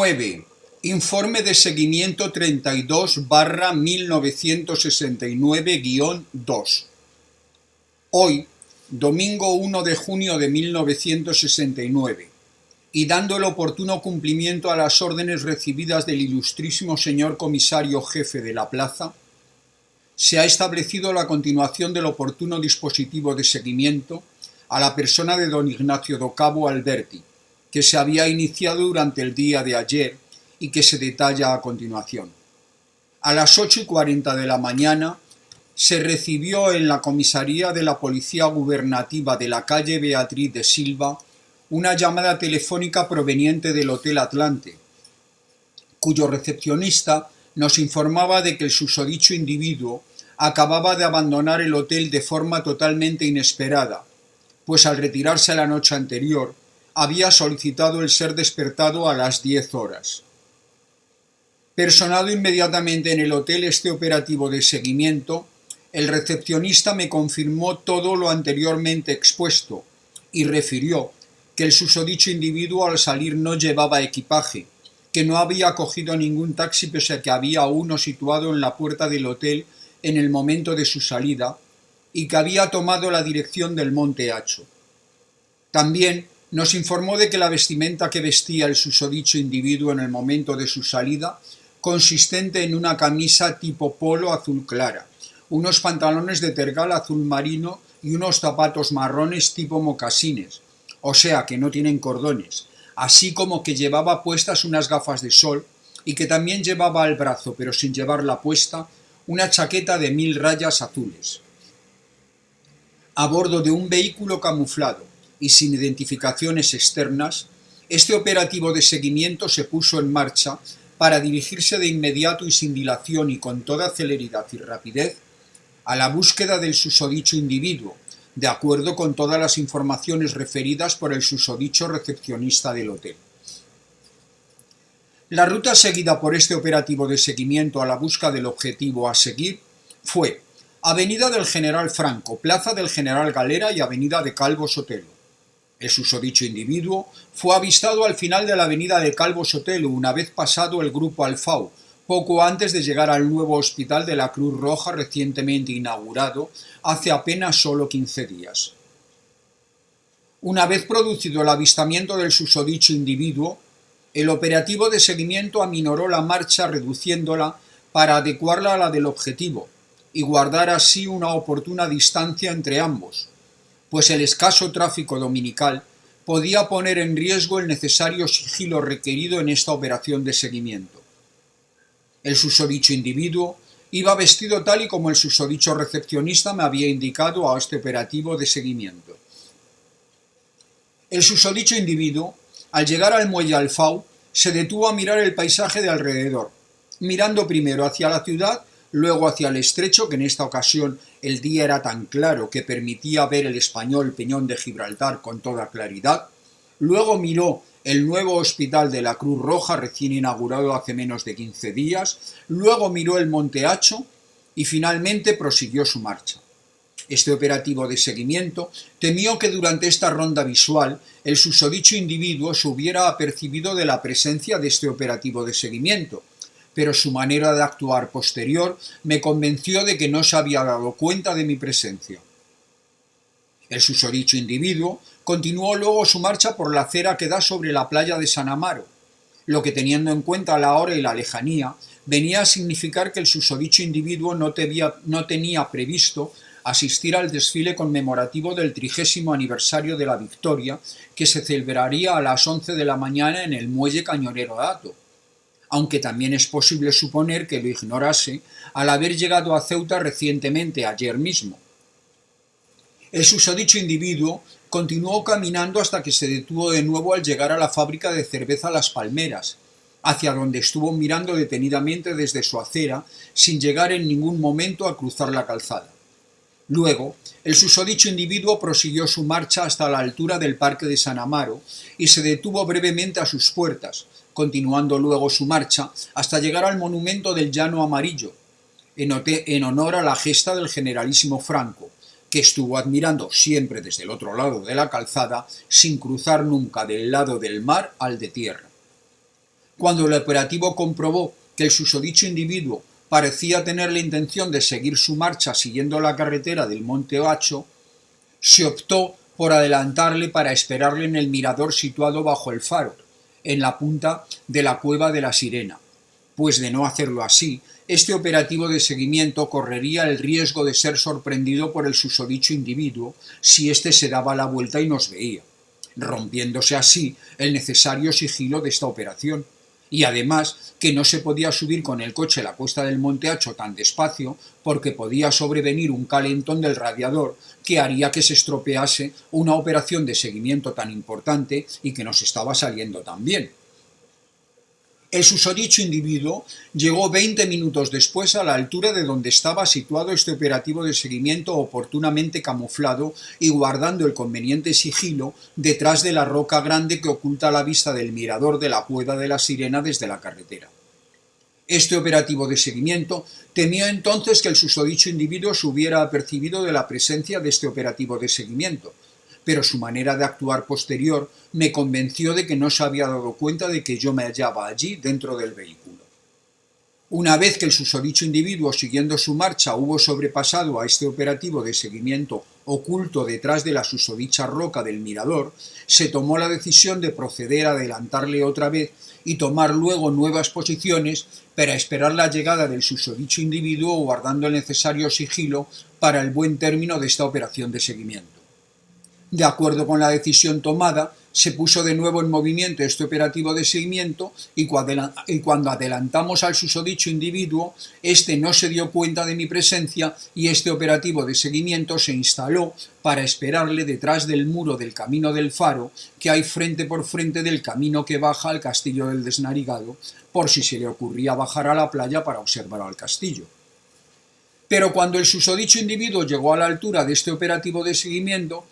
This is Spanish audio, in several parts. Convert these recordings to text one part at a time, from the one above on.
9. Informe de seguimiento 32/1969-2. Hoy, domingo 1 de junio de 1969, y dando el oportuno cumplimiento a las órdenes recibidas del ilustrísimo señor comisario jefe de la plaza, se ha establecido la continuación del oportuno dispositivo de seguimiento a la persona de don Ignacio do Cabo Alberti, que se había iniciado durante el día de ayer y que se detalla a continuación. A las 8:40 de la mañana se recibió en la comisaría de la Policía Gubernativa de la calle Beatriz de Silva una llamada telefónica proveniente del Hotel Atlante, cuyo recepcionista nos informaba de que el susodicho individuo acababa de abandonar el hotel de forma totalmente inesperada, pues al retirarse la noche anterior había solicitado el ser despertado a las 10 horas. Personado inmediatamente en el hotel este operativo de seguimiento, el recepcionista me confirmó todo lo anteriormente expuesto y refirió que el susodicho individuo al salir no llevaba equipaje, que no había cogido ningún taxi pese a que había uno situado en la puerta del hotel en el momento de su salida y que había tomado la dirección del Monte Hacho. También nos informó de que la vestimenta que vestía el susodicho individuo en el momento de su salida, consistente en una camisa tipo polo azul clara, unos pantalones de tergal azul marino y unos zapatos marrones tipo mocasines, o sea que no tienen cordones, así como que llevaba puestas unas gafas de sol y que también llevaba al brazo, pero sin llevarla puesta, una chaqueta de 1000 rayas azules. A bordo de un vehículo camuflado y sin identificaciones externas, este operativo de seguimiento se puso en marcha para dirigirse de inmediato y sin dilación y con toda celeridad y rapidez a la búsqueda del susodicho individuo, de acuerdo con todas las informaciones referidas por el susodicho recepcionista del hotel. La ruta seguida por este operativo de seguimiento a la busca del objetivo a seguir fue Avenida del General Franco, Plaza del General Galera y Avenida de Calvo Sotelo. El susodicho individuo fue avistado al final de la avenida de Calvo Sotelo una vez pasado el grupo Alfau, poco antes de llegar al nuevo hospital de la Cruz Roja recientemente inaugurado hace apenas solo 15 días. Una vez producido el avistamiento del susodicho individuo, el operativo de seguimiento aminoró la marcha reduciéndola para adecuarla a la del objetivo y guardar así una oportuna distancia entre ambos, pues el escaso tráfico dominical podía poner en riesgo el necesario sigilo requerido en esta operación de seguimiento. El susodicho individuo iba vestido tal y como el susodicho recepcionista me había indicado a este operativo de seguimiento. El susodicho individuo, al llegar al muelle Alfau, se detuvo a mirar el paisaje de alrededor, mirando primero hacia la ciudad, luego hacia el estrecho, que en esta ocasión el día era tan claro que permitía ver el español Peñón de Gibraltar con toda claridad, luego miró el nuevo hospital de la Cruz Roja recién inaugurado hace menos de 15 días, luego miró el Monte Hacho y finalmente prosiguió su marcha. Este operativo de seguimiento temió que durante esta ronda visual el susodicho individuo se hubiera apercibido de la presencia de este operativo de seguimiento, pero su manera de actuar posterior me convenció de que no se había dado cuenta de mi presencia. El susodicho individuo continuó luego su marcha por la acera que da sobre la playa de San Amaro, lo que teniendo en cuenta la hora y la lejanía, venía a significar que el susodicho individuo no tenía previsto asistir al desfile conmemorativo del 30º aniversario de la victoria, que se celebraría a las 11 de la mañana en el muelle Cañonero Dato, aunque también es posible suponer que lo ignorase al haber llegado a Ceuta recientemente, ayer mismo. El susodicho individuo continuó caminando hasta que se detuvo de nuevo al llegar a la fábrica de cerveza Las Palmeras, hacia donde estuvo mirando detenidamente desde su acera, sin llegar en ningún momento a cruzar la calzada. Luego, el susodicho individuo prosiguió su marcha hasta la altura del Parque de San Amaro y se detuvo brevemente a sus puertas, continuando luego su marcha hasta llegar al monumento del Llano Amarillo, en honor a la gesta del generalísimo Franco, que estuvo admirando siempre desde el otro lado de la calzada, sin cruzar nunca del lado del mar al de tierra. Cuando el operativo comprobó que el susodicho individuo parecía tener la intención de seguir su marcha siguiendo la carretera del Monte Hacho, se optó por adelantarle para esperarle en el mirador situado bajo el faro, en la punta de la Cueva de la Sirena, pues de no hacerlo así, este operativo de seguimiento correría el riesgo de ser sorprendido por el susodicho individuo si éste se daba la vuelta y nos veía, rompiéndose así el necesario sigilo de esta operación. Y además que no se podía subir con el coche la cuesta del Monte Hacho tan despacio porque podía sobrevenir un calentón del radiador que haría que se estropease una operación de seguimiento tan importante y que nos estaba saliendo tan bien. El susodicho individuo llegó 20 minutos después a la altura de donde estaba situado este operativo de seguimiento oportunamente camuflado y guardando el conveniente sigilo detrás de la roca grande que oculta la vista del mirador de la Cueva de la Sirena desde la carretera. Este operativo de seguimiento temió entonces que el susodicho individuo se hubiera apercibido de la presencia de este operativo de seguimiento, pero su manera de actuar posterior me convenció de que no se había dado cuenta de que yo me hallaba allí dentro del vehículo. Una vez que el susodicho individuo, siguiendo su marcha, hubo sobrepasado a este operativo de seguimiento oculto detrás de la susodicha roca del mirador, se tomó la decisión de proceder a adelantarle otra vez y tomar luego nuevas posiciones para esperar la llegada del susodicho individuo guardando el necesario sigilo para el buen término de esta operación de seguimiento. De acuerdo con la decisión tomada, se puso de nuevo en movimiento este operativo de seguimiento y cuando adelantamos al susodicho individuo, este no se dio cuenta de mi presencia y este operativo de seguimiento se instaló para esperarle detrás del muro del camino del faro que hay frente por frente del camino que baja al castillo del Desnarigado, por si se le ocurría bajar a la playa para observar al castillo. Pero cuando el susodicho individuo llegó a la altura de este operativo de seguimiento,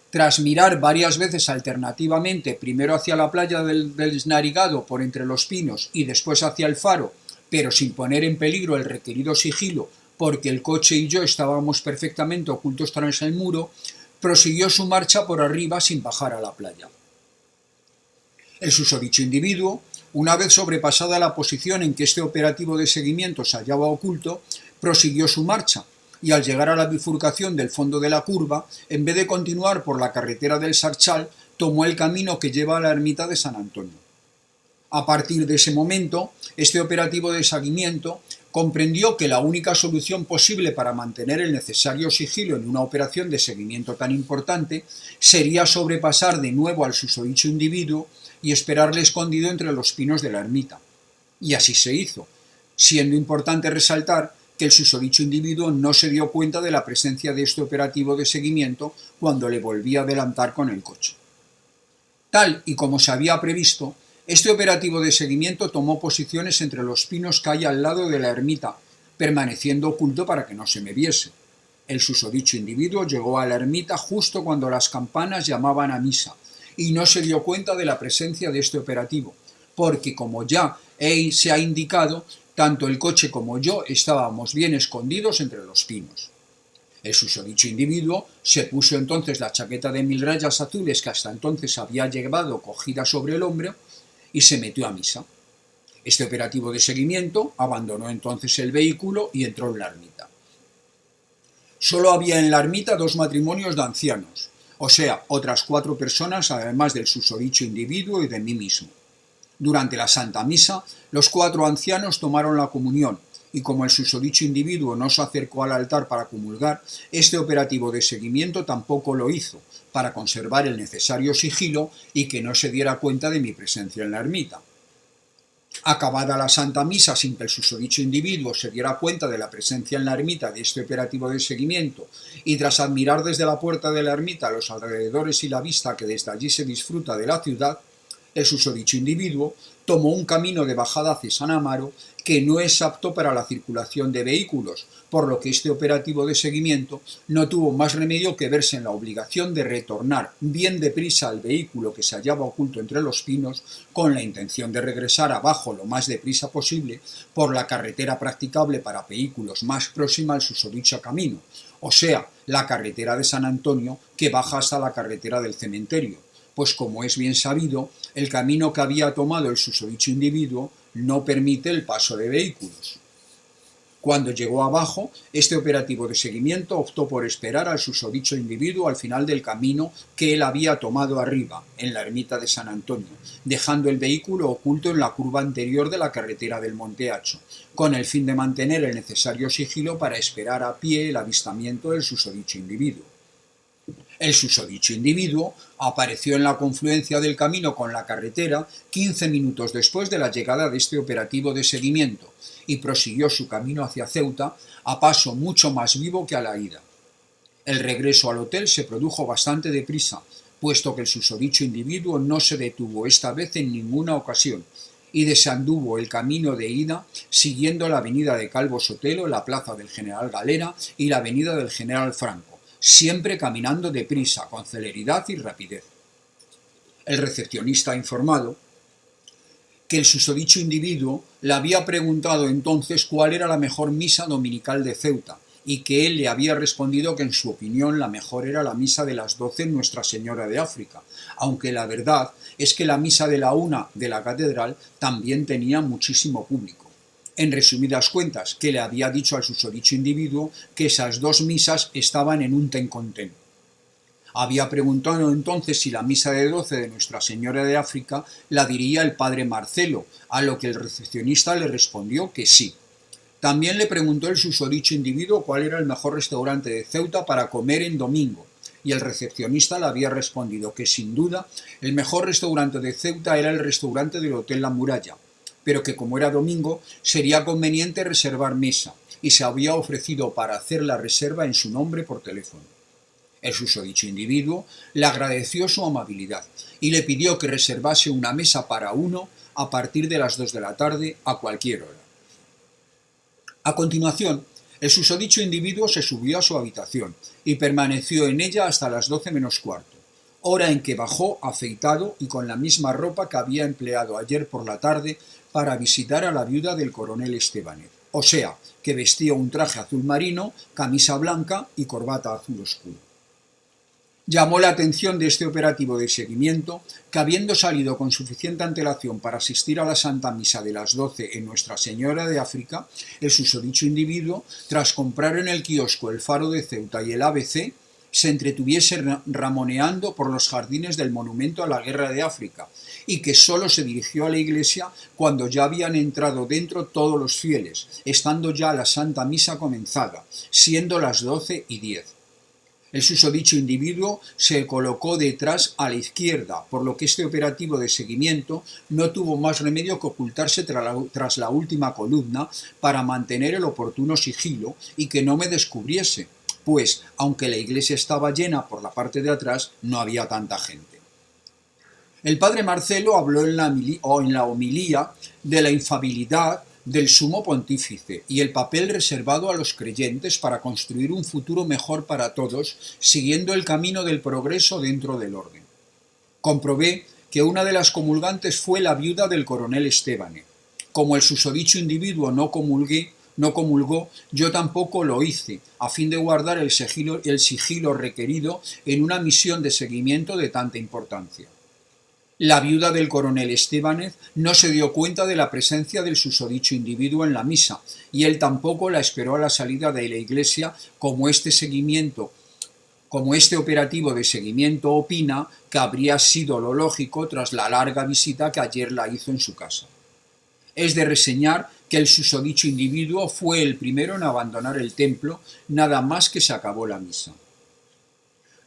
tras mirar varias veces alternativamente, primero hacia la playa del Desnarigado por entre los pinos y después hacia el faro, pero sin poner en peligro el requerido sigilo porque el coche y yo estábamos perfectamente ocultos tras el muro, prosiguió su marcha por arriba sin bajar a la playa. El susodicho individuo, una vez sobrepasada la posición en que este operativo de seguimiento se hallaba oculto, prosiguió su marcha, y al llegar a la bifurcación del fondo de la curva, en vez de continuar por la carretera del Sarchal, tomó el camino que lleva a la ermita de San Antonio. A partir de ese momento, este operativo de seguimiento comprendió que la única solución posible para mantener el necesario sigilo en una operación de seguimiento tan importante sería sobrepasar de nuevo al susodicho individuo y esperarle escondido entre los pinos de la ermita. Y así se hizo, siendo importante resaltar que el susodicho individuo no se dio cuenta de la presencia de este operativo de seguimiento cuando le volvía a adelantar con el coche. Tal y como se había previsto, este operativo de seguimiento tomó posiciones entre los pinos que hay al lado de la ermita, permaneciendo oculto para que no se me viese. El susodicho individuo llegó a la ermita justo cuando las campanas llamaban a misa, y no se dio cuenta de la presencia de este operativo, porque como ya se ha indicado, tanto el coche como yo estábamos bien escondidos entre los pinos. El susodicho individuo se puso entonces la chaqueta de 1000 rayas azules que hasta entonces había llevado cogida sobre el hombro y se metió a misa. Este operativo de seguimiento abandonó entonces el vehículo y entró en la ermita. Solo había en la ermita 2 matrimonios de ancianos, o sea, otras 4 personas además del susodicho individuo y de mí mismo. Durante la Santa Misa, los 4 ancianos tomaron la comunión, y como el susodicho individuo no se acercó al altar para comulgar, este operativo de seguimiento tampoco lo hizo, para conservar el necesario sigilo y que no se diera cuenta de mi presencia en la ermita. Acabada la Santa Misa sin que el susodicho individuo se diera cuenta de la presencia en la ermita de este operativo de seguimiento, y tras admirar desde la puerta de la ermita los alrededores y la vista que desde allí se disfruta de la ciudad, el susodicho individuo tomó un camino de bajada hacia San Amaro que no es apto para la circulación de vehículos, por lo que este operativo de seguimiento no tuvo más remedio que verse en la obligación de retornar bien deprisa al vehículo que se hallaba oculto entre los pinos, con la intención de regresar abajo lo más deprisa posible por la carretera practicable para vehículos más próxima al susodicho camino, o sea, la carretera de San Antonio que baja hasta la carretera del cementerio, pues como es bien sabido, el camino que había tomado el susodicho individuo no permite el paso de vehículos. Cuando llegó abajo, este operativo de seguimiento optó por esperar al susodicho individuo al final del camino que él había tomado arriba, en la ermita de San Antonio, dejando el vehículo oculto en la curva anterior de la carretera del Monte Hacho, con el fin de mantener el necesario sigilo para esperar a pie el avistamiento del susodicho individuo. El susodicho individuo apareció en la confluencia del camino con la carretera 15 minutos después de la llegada de este operativo de seguimiento y prosiguió su camino hacia Ceuta a paso mucho más vivo que a la ida. El regreso al hotel se produjo bastante deprisa, puesto que el susodicho individuo no se detuvo esta vez en ninguna ocasión y desanduvo el camino de ida siguiendo la avenida de Calvo Sotelo, la plaza del General Galera y la avenida del General Franco, siempre caminando deprisa, con celeridad y rapidez. El recepcionista ha informado que el susodicho individuo le había preguntado entonces cuál era la mejor misa dominical de Ceuta, y que él le había respondido que en su opinión la mejor era la misa de las 12 en Nuestra Señora de África, aunque la verdad es que la misa de la 1 de la catedral también tenía muchísimo público. En resumidas cuentas, que le había dicho al susodicho individuo que esas dos misas estaban en un ten con ten. Había preguntado entonces si la misa de 12 de Nuestra Señora de África la diría el padre Marcelo, a lo que el recepcionista le respondió que sí. También le preguntó el susodicho individuo cuál era el mejor restaurante de Ceuta para comer en domingo, y el recepcionista le había respondido que sin duda el mejor restaurante de Ceuta era el restaurante del Hotel La Muralla, pero que como era domingo sería conveniente reservar mesa, y se había ofrecido para hacer la reserva en su nombre por teléfono. El susodicho individuo le agradeció su amabilidad y le pidió que reservase una mesa para uno a partir de las 2 de la tarde a cualquier hora. A continuación, el susodicho individuo se subió a su habitación y permaneció en ella hasta las 12 menos cuarto, hora en que bajó afeitado y con la misma ropa que había empleado ayer por la tarde para visitar a la viuda del coronel Estebáñez, o sea, que vestía un traje azul marino, camisa blanca y corbata azul oscuro. Llamó la atención de este operativo de seguimiento que, habiendo salido con suficiente antelación para asistir a la Santa Misa de las 12 en Nuestra Señora de África, el susodicho individuo, tras comprar en el kiosco El Faro de Ceuta y el ABC, se entretuviese ramoneando por los jardines del monumento a la Guerra de África, y que sólo se dirigió a la iglesia cuando ya habían entrado dentro todos los fieles, estando ya la Santa Misa comenzada, siendo las 12:10. El susodicho individuo se colocó detrás a la izquierda, por lo que este operativo de seguimiento no tuvo más remedio que ocultarse tras la última columna para mantener el oportuno sigilo y que no me descubriese, pues, aunque la iglesia estaba llena por la parte de atrás, no había tanta gente. El padre Marcelo habló en la homilía de la infalibilidad del sumo pontífice y el papel reservado a los creyentes para construir un futuro mejor para todos, siguiendo el camino del progreso dentro del orden. Comprobé que una de las comulgantes fue la viuda del coronel Estebáñez. Como el susodicho individuo no comulgó, yo tampoco lo hice, a fin de guardar el sigilo requerido en una misión de seguimiento de tanta importancia. La viuda del coronel Estebáñez no se dio cuenta de la presencia del susodicho individuo en la misa, y él tampoco la esperó a la salida de la iglesia, como este operativo de seguimiento opina que habría sido lo lógico tras la larga visita que ayer la hizo en su casa. Es de reseñar que el susodicho individuo fue el primero en abandonar el templo, nada más que se acabó la misa.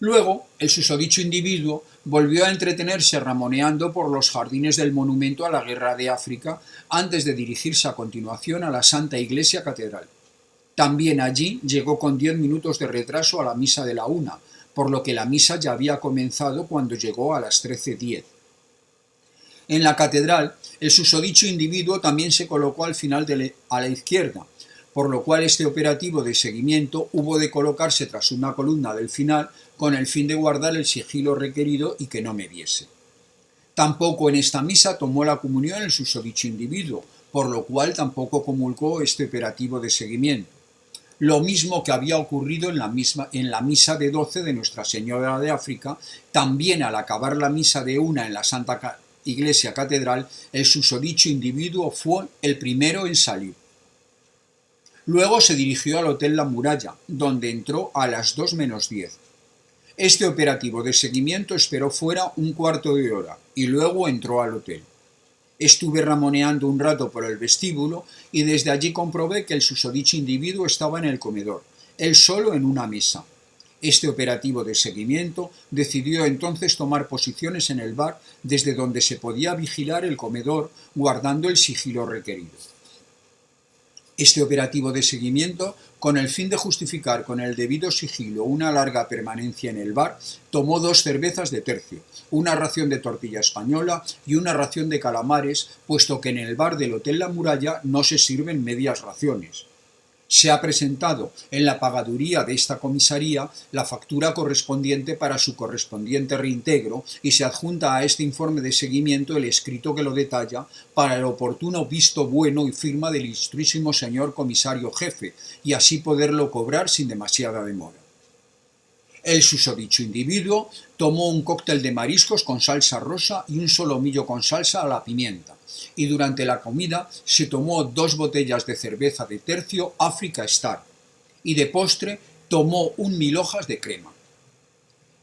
Luego, el susodicho individuo volvió a entretenerse ramoneando por los jardines del monumento a la Guerra de África antes de dirigirse a continuación a la Santa Iglesia Catedral. También allí llegó con 10 minutos de retraso a la misa de la 1, por lo que la misa ya había comenzado cuando llegó a las 13:10. En la catedral, el susodicho individuo también se colocó al final a la izquierda, por lo cual este operativo de seguimiento hubo de colocarse tras una columna del final con el fin de guardar el sigilo requerido y que no me viese. Tampoco en esta misa tomó la comunión el susodicho individuo, por lo cual tampoco comulgó este operativo de seguimiento. lo mismo que había ocurrido en la misa de 12 de Nuestra Señora de África. También al acabar la misa de una en la Santa Iglesia Catedral, el susodicho individuo fue el primero en salir. Luego se dirigió al Hotel La Muralla, donde entró a las 2 menos 10. Este operativo de seguimiento esperó fuera un cuarto de hora y luego entró al hotel. Estuve ramoneando un rato por el vestíbulo y desde allí comprobé que el susodicho individuo estaba en el comedor, él solo en una mesa. Este operativo de seguimiento decidió entonces tomar posiciones en el bar desde donde se podía vigilar el comedor guardando el sigilo requerido. Este operativo de seguimiento, con el fin de justificar con el debido sigilo una larga permanencia en el bar, tomó 2 cervezas de tercio, una ración de tortilla española y una ración de calamares, puesto que en el bar del Hotel La Muralla no se sirven medias raciones. Se ha presentado en la pagaduría de esta comisaría la factura correspondiente para su correspondiente reintegro y se adjunta a este informe de seguimiento el escrito que lo detalla para el oportuno visto bueno y firma del ilustrísimo señor comisario jefe y así poderlo cobrar sin demasiada demora. El susodicho individuo tomó un cóctel de mariscos con salsa rosa y un solomillo con salsa a la pimienta, y durante la comida se tomó 2 botellas de cerveza de tercio Africa Star, y de postre tomó 1000 hojas de crema.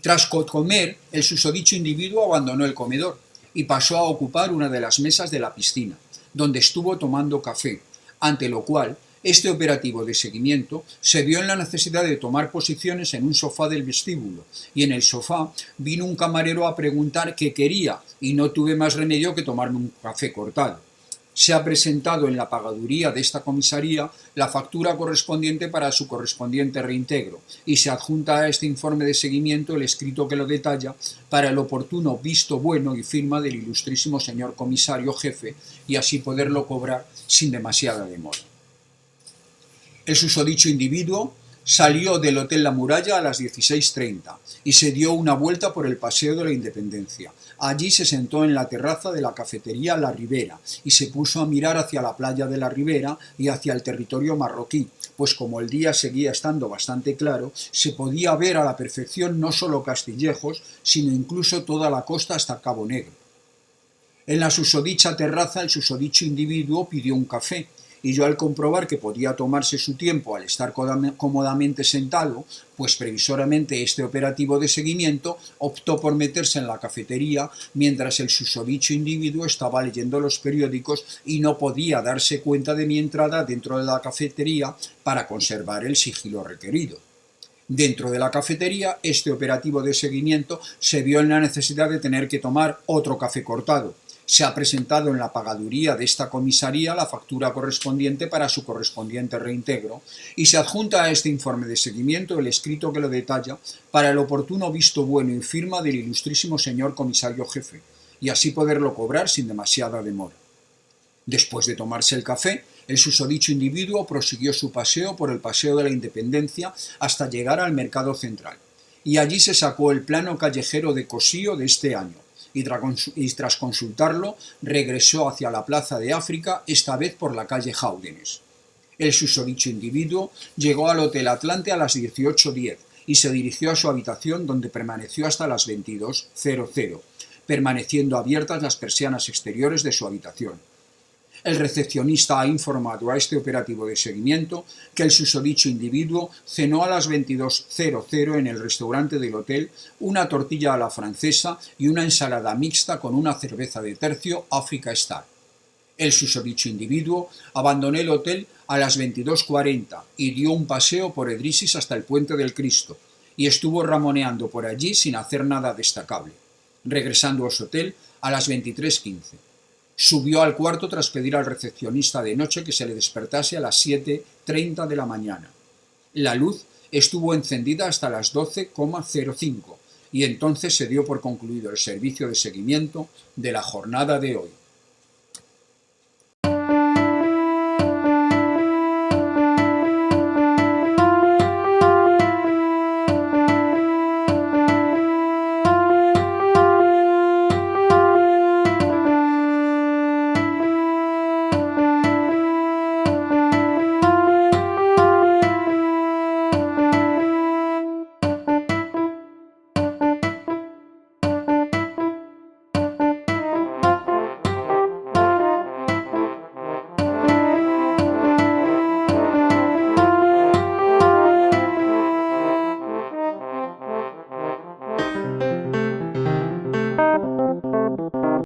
Tras comer, el susodicho individuo abandonó el comedor y pasó a ocupar una de las mesas de la piscina, donde estuvo tomando café, ante lo cual este operativo de seguimiento se vio en la necesidad de tomar posiciones en un sofá del vestíbulo, y en el sofá vino un camarero a preguntar qué quería, y no tuve más remedio que tomarme un café cortado. Se ha presentado en la pagaduría de esta comisaría la factura correspondiente para su correspondiente reintegro, y se adjunta a este informe de seguimiento el escrito que lo detalla para el oportuno visto bueno y firma del ilustrísimo señor comisario jefe, y así poderlo cobrar sin demasiada demora. El susodicho individuo salió del Hotel La Muralla a las 16:30 y se dio una vuelta por el Paseo de la Independencia. Allí se sentó en la terraza de la cafetería La Ribera y se puso a mirar hacia la playa de la Ribera y hacia el territorio marroquí, pues como el día seguía estando bastante claro, se podía ver a la perfección no solo Castillejos, sino incluso toda la costa hasta Cabo Negro. En la susodicha terraza el susodicho individuo pidió un café, y yo al comprobar que podía tomarse su tiempo al estar cómodamente sentado, pues previsoramente este operativo de seguimiento optó por meterse en la cafetería mientras el susodicho individuo estaba leyendo los periódicos y no podía darse cuenta de mi entrada dentro de la cafetería para conservar el sigilo requerido. Dentro de la cafetería, este operativo de seguimiento se vio en la necesidad de tener que tomar otro café cortado. Se ha presentado en la pagaduría de esta comisaría la factura correspondiente para su correspondiente reintegro y se adjunta a este informe de seguimiento el escrito que lo detalla para el oportuno visto bueno y firma del ilustrísimo señor comisario jefe, y así poderlo cobrar sin demasiada demora. Después de tomarse el café, el susodicho individuo prosiguió su paseo por el Paseo de la Independencia hasta llegar al Mercado Central, y allí se sacó el plano callejero de Cosío de este año, y tras consultarlo regresó hacia la Plaza de África, esta vez por la calle Jáudenes. El susodicho individuo llegó al Hotel Atlante a las 18:10 y se dirigió a su habitación, donde permaneció hasta las 22:00, permaneciendo abiertas las persianas exteriores de su habitación. El recepcionista ha informado a este operativo de seguimiento que el susodicho individuo cenó a las 22:00 en el restaurante del hotel una tortilla a la francesa y una ensalada mixta con una cerveza de tercio Africa Star. El susodicho individuo abandonó el hotel a las 22:40 y dio un paseo por Edrisis hasta el Puente del Cristo, y estuvo ramoneando por allí sin hacer nada destacable, regresando a su hotel a las 23:15. Subió al cuarto tras pedir al recepcionista de noche que se le despertase a las 7:30 de la mañana. La luz estuvo encendida hasta las 12:05 y entonces se dio por concluido el servicio de seguimiento de la jornada de hoy.